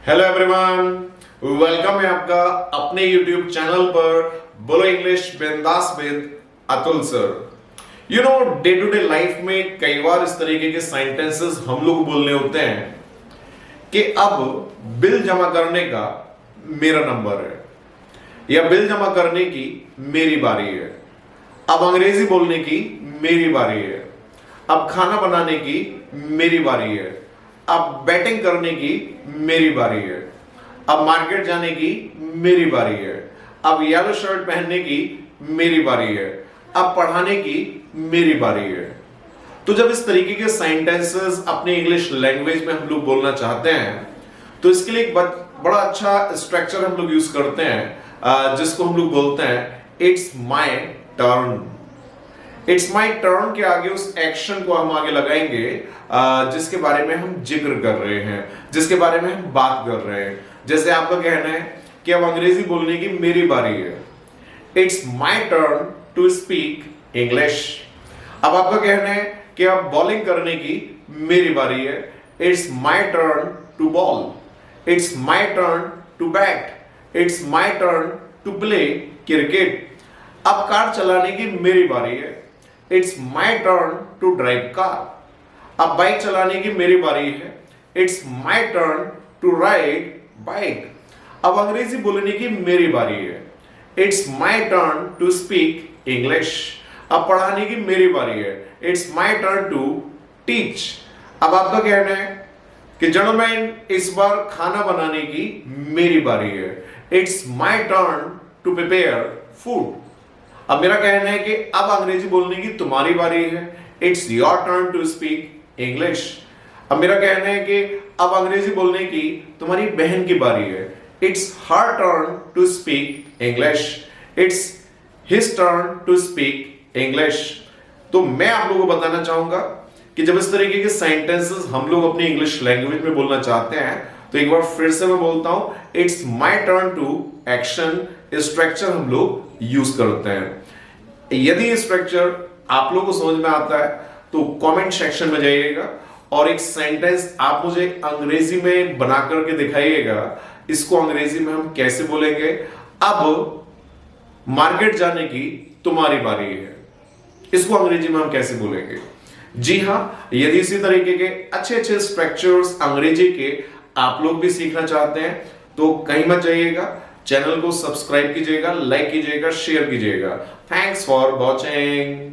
Hello everyone, welcome है आपका अपने YouTube चैनल पर बोलो इंग्लिश बिंदास with Atul sir. Day to day life में कई बार इस तरीके के सेंटेंसेस हम लोग बोलने होते हैं कि अब बिल जमा करने का मेरा नंबर है या बिल जमा करने की मेरी बारी है। अब अंग्रेजी बोलने की मेरी बारी है। अब खाना बनाने की मेरी बारी है। अब बैटिंग करने की मेरी बारी है। अब मार्केट जाने की मेरी बारी है। अब येलो शर्ट पहनने की मेरी बारी है। अब पढ़ाने की मेरी बारी है। तो जब इस तरीके के सेंटेंसेस अपनी इंग्लिश लैंग्वेज में हम लोग बोलना चाहते हैं तो इसके लिए एक बड़ा अच्छा स्ट्रक्चर हम लोग यूज करते हैं, जिसको हम लोग बोलते हैं it's my turn. It's my turn के आगे उस एक्शन को हम आगे लगाएंगे जिसके बारे में हम जिक्र कर रहे हैं, जिसके बारे में हम बात कर रहे हैं। जैसे आपका कहना है कि अब अंग्रेजी बोलने की मेरी बारी है, it's my turn to speak English. अब आपका कहना है कि अब बॉलिंग करने की मेरी बारी है, it's my turn to bowl. It's my turn to bat. It's my turn to play cricket. अब कार चलाने की मेरी बारी है, it's my turn to drive car. अब बाइक चलाने की मेरी बारी है, it's my turn to ride bike. अब अंग्रेजी बोलने की मेरी बारी है, it's my turn to speak English. अब पढ़ाने की मेरी बारी है, it's my turn to teach. अब आपका कहना है कि जेंटलमैन इस बार खाना बनाने की मेरी बारी है, it's my turn to prepare food. अब मेरा कहना है कि अब अंग्रेजी बोलने की तुम्हारी बारी है, it's your turn to speak English. अब मेरा कहना है कि अब अंग्रेजी बोलने की तुम्हारी बहन की बारी है, it's her turn to speak English. It's his turn to speak English. तो मैं आप लोगों को बताना चाहूंगा कि जब इस तरीके के सेंटेंसेस हम लोग अपनी इंग्लिश लैंग्वेज में बोलना चाहते हैं तो एक बार फिर से मैं बोलता हूं, it's my turn to action structure हम लोग यूज करते हैं। यदि ये स्ट्रक्चर आप लोगों को समझ में आता है तो कमेंट सेक्शन में जाइएगा और एक सेंटेंस आप मुझे अंग्रेजी में बना करके दिखाइएगा। इसको अंग्रेजी में हम कैसे बोलेंगे, अब मार्केट जाने की तुम्हारी बारी है, इसको अंग्रेजी में हम कैसे बोलेंगे। जी हां, यदि इसी तरीके के अच्छे अच्छे स्ट्रक्चर्स अंग्रेजी के आप लोग भी सीखना चाहते हैं तो कहीं मत जाइएगा, चैनल को सब्सक्राइब कीजिएगा, लाइक कीजिएगा, शेयर कीजिएगा। Thanks for watching.